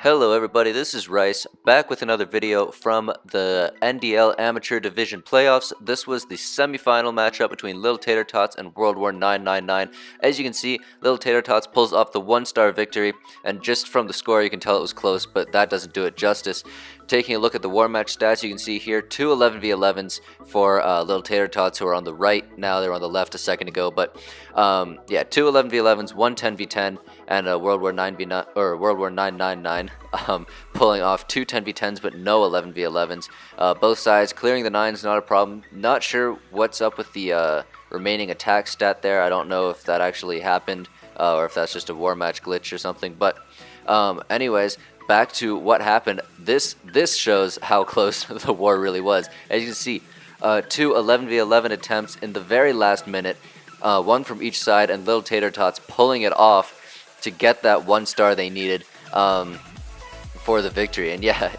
Hello everybody, this is Rice, back with another video from the NDL Amateur Division Playoffs. This was the semifinal matchup between Lil Tater Tots and World War 999. As you can see, Lil Tater Tots pulls off the one-star victory, and just from the score you can tell it was close, but that doesn't do it justice. Taking a look at the war match stats, you can see here two 11v11s for Lil Tater Tots, who are on the right now. They were on the left a second ago, but yeah, two 11v11s, one 10v10, and World War 9v9 or World War 999, pulling off two 10v10s but no 11v11s. Both sides clearing the nines, not a problem. Not sure what's up with the remaining attack stat there. I don't know if that actually happened or if that's just a war match glitch or something. But anyways, back to what happened. This shows how close the war really was. As you can see, two 11v11 attempts in the very last minute, one from each side, and Lil Tater Tots pulling it off to get that one star they needed for the victory. And yeah,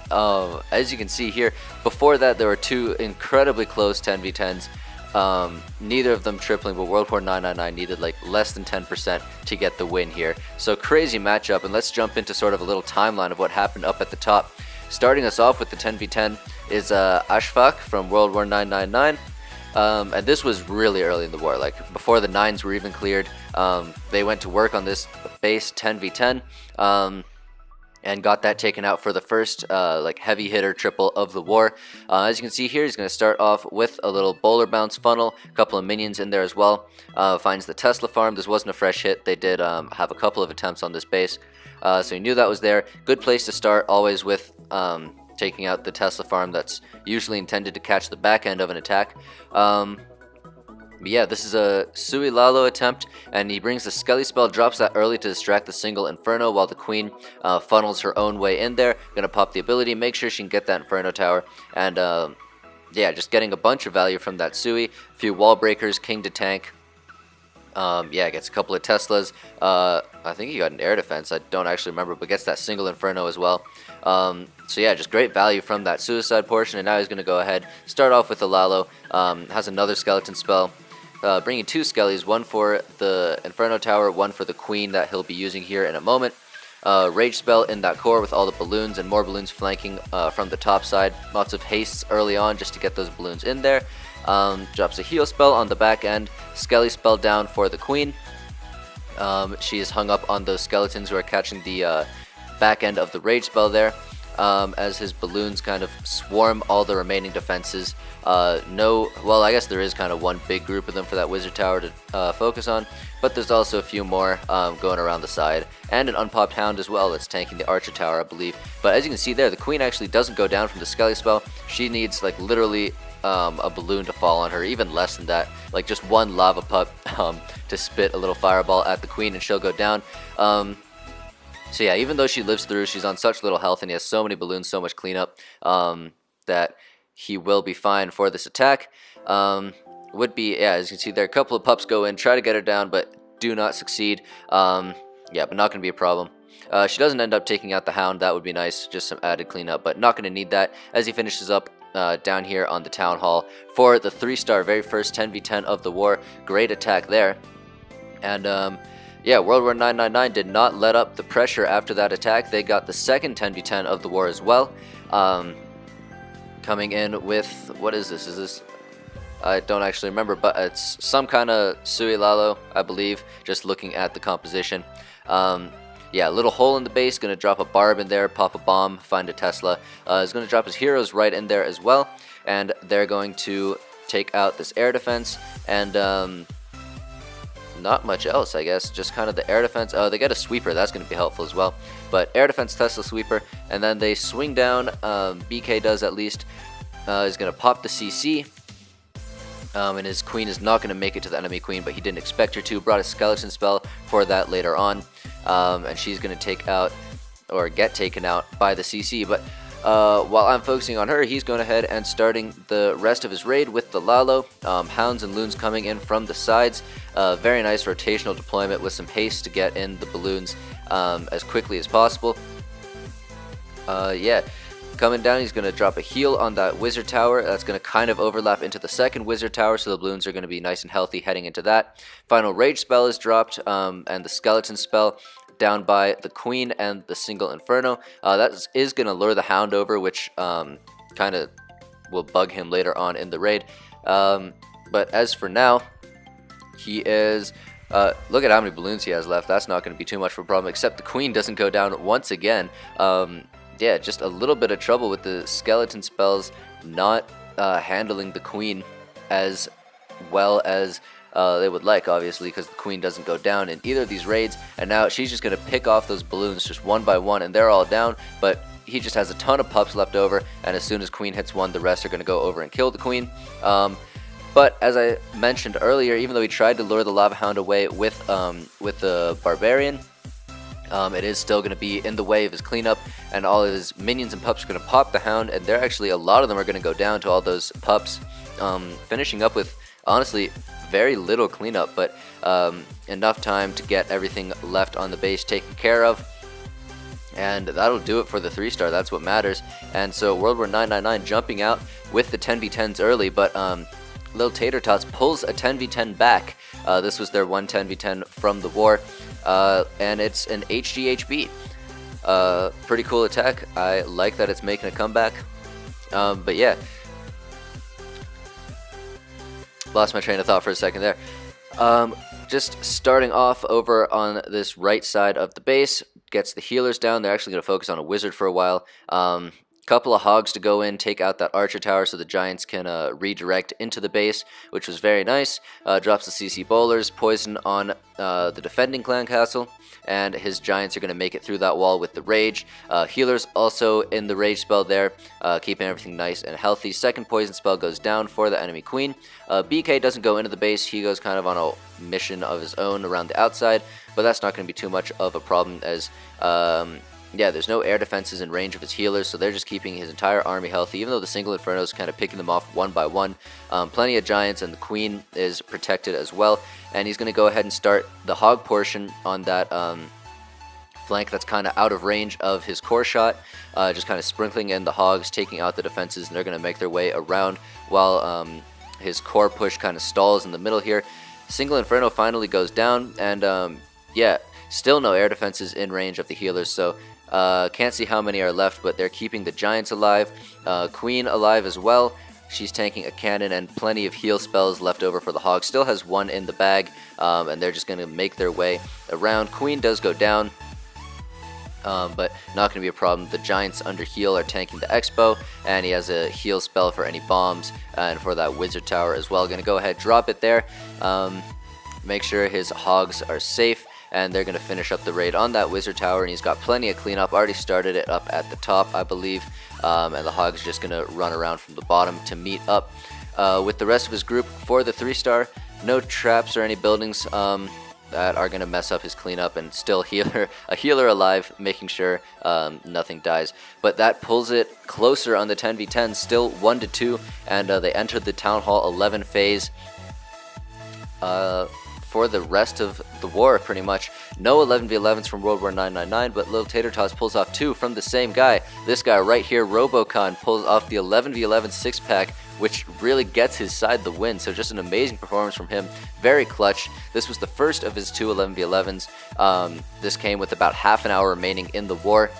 as you can see here, before that there were two incredibly close 10v10s, neither of them tripling, but World War 999 needed like less than 10% to get the win here. So crazy matchup, and let's jump into sort of a little timeline of what happened up at the top. Starting us off with the 10v10 is Ashfaq from World War 999. And this was really early in the war, like before the nines were even cleared. They went to work on this base 10v10 and got that taken out for the first like heavy hitter triple of the war. As you can see here, he's going to start off with a little bowler bounce funnel, a couple of minions in there as well. Finds the Tesla farm. This wasn't a fresh hit. They did have a couple of attempts on this base, so he knew that was there. Good place to start, always with taking out the Tesla farm that's usually intended to catch the back end of an attack. But yeah, this is a Sui Lalo attempt, and he brings the Skelly spell, drops that early to distract the single Inferno while the Queen funnels her own way in there. Gonna pop the ability, make sure she can get that Inferno tower, and yeah, just getting a bunch of value from that Sui. A few wall breakers, king to tank. Yeah, gets a couple of Teslas. I think he got an air defense, I don't actually remember, but gets that single Inferno as well. So yeah, just great value from that suicide portion, and now he's going to go ahead, start off with the Lalo. Has another skeleton spell, bringing two Skellies, one for the Inferno tower, one for the Queen that he'll be using here in a moment. Rage spell in that core with all the balloons, and more balloons flanking from the top side. Lots of hastes early on just to get those balloons in there. Drops a heal spell on the back end, Skelly spell down for the Queen. She is hung up on those skeletons who are catching the back end of the rage spell there, as his balloons kind of swarm all the remaining defenses. Well, I guess there is kind of one big group of them for that wizard tower to focus on, but there's also a few more going around the side, and an unpopped hound as well that's tanking the archer tower, I believe. But as you can see there, the Queen actually doesn't go down from the Skelly spell. She needs like literally a balloon to fall on her, even less than that, like just one lava pup to spit a little fireball at the Queen and she'll go down. So yeah, even though she lives through, she's on such little health, and he has so many balloons, so much cleanup, that he will be fine for this attack. Would be, yeah, as you can see there, a couple of pups go in, try to get her down, but do not succeed. Yeah, but not going to be a problem. She doesn't end up taking out the hound. That would be nice, just some added cleanup, but not going to need that as he finishes up down here on the town hall for the 3-star, very first 10v10 of the war. Great attack there. And yeah, World War 999 did not let up the pressure after that attack. They got the second 10v10 of the war as well. Coming in with, what is this? Is this, I don't actually remember, but it's some kind of Sui Lalo, I believe, just looking at the composition. Yeah, a little hole in the base, going to drop a barb in there, pop a bomb, find a Tesla. He's going to drop his heroes right in there as well, and they're going to take out this air defense, and not much else, I guess, just kind of the air defense. They get a sweeper, that's going to be helpful as well, but air defense, Tesla, sweeper, and then they swing down. BK does at least. He's going to pop the CC, and his Queen is not going to make it to the enemy Queen, but he didn't expect her to. Brought a skeleton spell for that later on, and she's going to take out, or get taken out by the CC, but while I'm focusing on her, he's going ahead and starting the rest of his raid with the Lalo. Hounds and loons coming in from the sides. Very nice rotational deployment with some haste to get in the balloons as quickly as possible. Yeah, coming down, he's going to drop a heal on that wizard tower. That's going to kind of overlap into the second wizard tower, so the balloons are going to be nice and healthy heading into that. Final rage spell is dropped, and the skeleton spell down by the Queen and the single Inferno. That is going to lure the Hound over, which kind of will bug him later on in the raid. But as for now, he is... look at how many balloons he has left. That's not going to be too much of a problem, except the Queen doesn't go down once again. Yeah, just a little bit of trouble with the skeleton spells not handling the Queen as well as they would like, obviously, because the Queen doesn't go down in either of these raids. And now she's just going to pick off those balloons just one by one, and they're all down. But he just has a ton of pups left over, and as soon as Queen hits one, the rest are going to go over and kill the Queen. But as I mentioned earlier, even though he tried to lure the Lava Hound away with the Barbarian, it is still going to be in the way of his cleanup, and all of his minions and pups are going to pop the Hound, and they're actually, a lot of them are going to go down to all those pups, finishing up with, honestly, very little cleanup, but enough time to get everything left on the base taken care of. And that'll do it for the 3-star. That's what matters. And so World War 999 jumping out with the 10v10s early, but Lil Tater Tots pulls a 10v10 back. This was their one 10v10 from the war, and it's an HGHB. Pretty cool attack. I like that it's making a comeback. But yeah, lost my train of thought for a second there. Just starting off over on this right side of the base, gets the healers down. They're actually going to focus on a wizard for a while. Couple of hogs to go in, take out that archer tower so the giants can redirect into the base, which was very nice. Drops the CC bowlers, poison on the defending clan castle, and his giants are going to make it through that wall with the rage. Healers also in the rage spell there, keeping everything nice and healthy. Second poison spell goes down for the enemy queen. BK doesn't go into the base. He goes kind of on a mission of his own around the outside, but that's not going to be too much of a problem as... yeah, there's no air defenses in range of his healers, so they're just keeping his entire army healthy, even though the single Inferno is kind of picking them off one by one. Plenty of giants, and the Queen is protected as well. And he's going to go ahead and start the hog portion on that flank that's kind of out of range of his core shot, just kind of sprinkling in the hogs, taking out the defenses, and they're going to make their way around while his core push kind of stalls in the middle here. Single Inferno finally goes down, and yeah, still no air defenses in range of the healers, so... can't see how many are left, but they're keeping the giants alive. Queen alive as well. She's tanking a cannon and plenty of heal spells left over for the hog. Still has one in the bag, and they're just going to make their way around. Queen does go down, but not going to be a problem. The giants under heal are tanking the Expo, and he has a heal spell for any bombs and for that wizard tower as well. Going to go ahead, drop it there. Make sure his hogs are safe. And they're going to finish up the raid on that wizard tower, and he's got plenty of cleanup. Already started it up at the top, I believe, and the hog's just going to run around from the bottom to meet up with the rest of his group for the 3-star. No traps or any buildings that are going to mess up his cleanup, and still a healer alive, making sure nothing dies. But that pulls it closer on the 10v10, still 1-2, and they entered the Town Hall 11 phase. For the rest of the war, pretty much. No 11v11s from World War 999, but Lil Tater Tots pulls off 2 from the same guy. This guy right here, Robocon, pulls off the 11v11 6-pack, which really gets his side the win. So just an amazing performance from him. Very clutch. This was the first of his 2 11v11s. This came with about half an hour remaining in the war.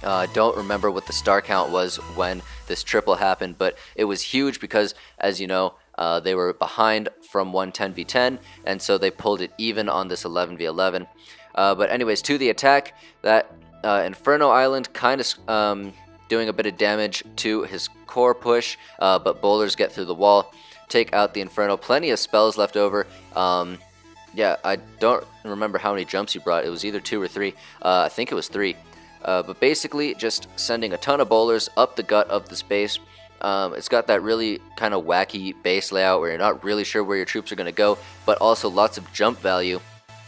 I don't remember what the star count was when this triple happened, but it was huge because, as you know, they were behind from 10v10, and so they pulled it even on this 11v11. But anyways, to the attack, that Inferno Island kind of doing a bit of damage to his core push, but bowlers get through the wall, take out the Inferno. Plenty of spells left over. Yeah, I don't remember how many jumps he brought. It was either 2 or 3. I think it was 3. But basically, just sending a ton of bowlers up the gut of the space. It's got that really kind of wacky base layout where you're not really sure where your troops are going to go, but also lots of jump value.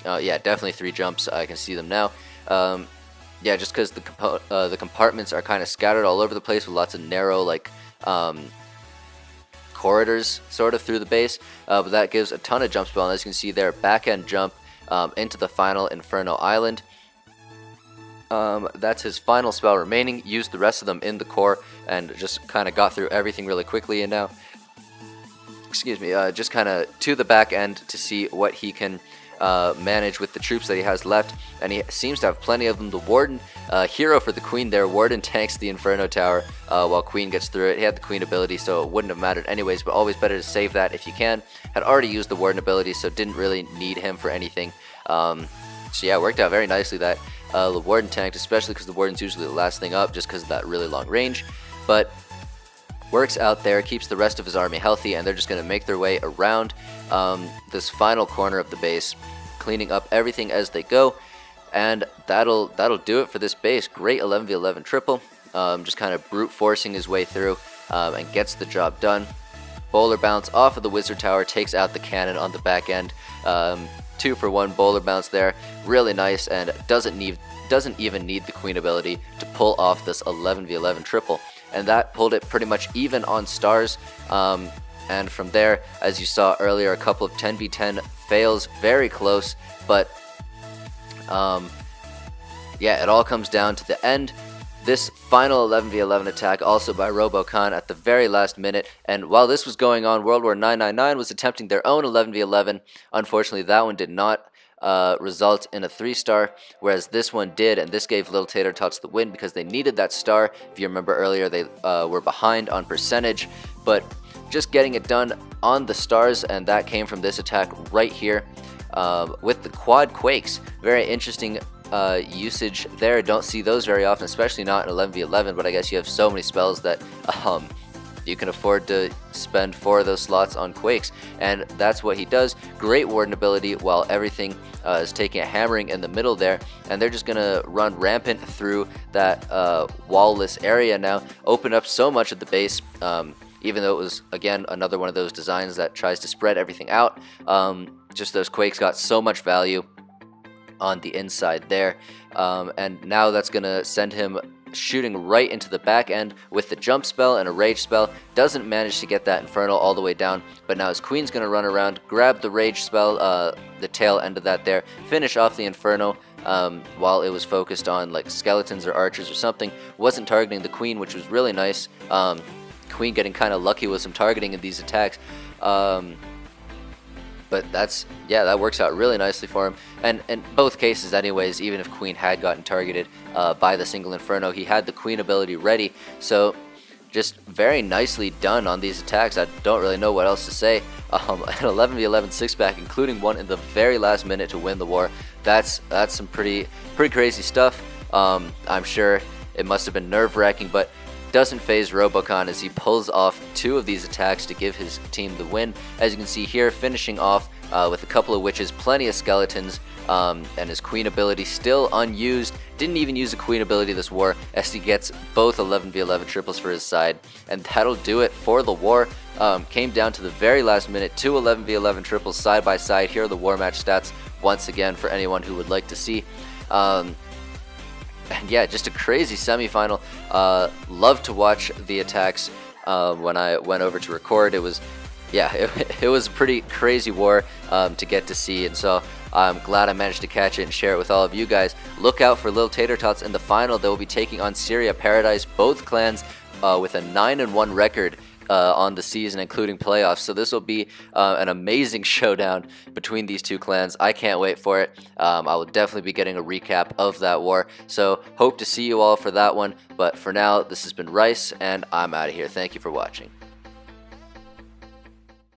Yeah, definitely 3 jumps. I can see them now. Yeah, just because the compartments are kind of scattered all over the place with lots of narrow, like, corridors sort of through the base. But that gives a ton of jump spell, and as you can see there, back-end jump into the final Inferno Island. That's his final spell remaining. Used the rest of them in the core and just kind of got through everything really quickly, and now, excuse me, just kind of to the back end to see what he can manage with the troops that he has left, and he seems to have plenty of them. The Warden, hero for the Queen there. Warden tanks the Inferno Tower while Queen gets through it. He had the Queen ability, so it wouldn't have mattered anyways, but always better to save that if you can. Had already used the Warden ability, so didn't really need him for anything. So yeah, it worked out very nicely that the Warden tanked, especially because the Warden's usually the last thing up just because of that really long range. But works out there, keeps the rest of his army healthy, and they're just going to make their way around this final corner of the base, cleaning up everything as they go, and that'll do it for this base. Great 11v11 triple, just kind of brute forcing his way through and gets the job done. Bowler bounce off of the Wizard Tower, takes out the cannon on the back end. 2-for-1 bowler bounce there, really nice, and doesn't even need the Queen ability to pull off this 11v11 triple. And that pulled it pretty much even on stars, and from there, as you saw earlier, a couple of 10v10 fails, very close, but yeah, it all comes down to the end. This final 11v11 attack also by Robocon at the very last minute, and while this was going on, World War 999 was attempting their own 11v11. Unfortunately, that one did not result in a 3-star, whereas this one did, and this gave Lil Tater Tots the win because they needed that star. If you remember earlier, they were behind on percentage, but just getting it done on the stars, and that came from this attack right here with the quad quakes. Very interesting usage there. Don't see those very often, especially not in 11v11, but I guess you have so many spells that you can afford to spend 4 of those slots on quakes, and that's what he does. Great Warden ability while everything is taking a hammering in the middle there, and they're just gonna run rampant through that wall-less area now, open up so much of the base, even though it was, again, another one of those designs that tries to spread everything out. Just those quakes got so much value on the inside there, and now that's gonna send him shooting right into the back end with the jump spell and a rage spell. Doesn't manage to get that Infernal all the way down, but now his Queen's gonna run around, grab the rage spell, the tail end of that there, finish off the Inferno while it was focused on like skeletons or archers or something. Wasn't targeting the Queen, which was really nice. Queen getting kind of lucky with some targeting in these attacks. But that works out really nicely for him. And in both cases anyways, even if Queen had gotten targeted by the single Inferno, he had the Queen ability ready. So just very nicely done on these attacks. I don't really know what else to say. An 11v11 6-pack, including one in the very last minute to win the war. That's some pretty crazy stuff. I'm sure it must have been nerve-wracking, but doesn't phase Robocon as he pulls off 2 of these attacks to give his team the win. As you can see here, finishing off with a couple of witches, plenty of skeletons, and his Queen ability still unused. Didn't even use the Queen ability this war as he gets both 11v11 triples for his side, and that'll do it for the war. Came down to the very last minute, 2 11v11 triples side by side. Here are the war match stats once again for anyone who would like to see. And yeah, just a crazy semifinal. Love to watch the attacks when I went over to record. It was, yeah, it was a pretty crazy war to get to see, and so I'm glad I managed to catch it and share it with all of you guys. Look out for Lil Tater Tots in the final. They will be taking on Syria Paradise, both clans with a 9-1 record on the season, including playoffs. So this will be an amazing showdown between these 2 clans. I can't wait for it. I will definitely be getting a recap of that war. So hope to see you all for that one. But for now, this has been Rice, and I'm out of here. Thank you for watching.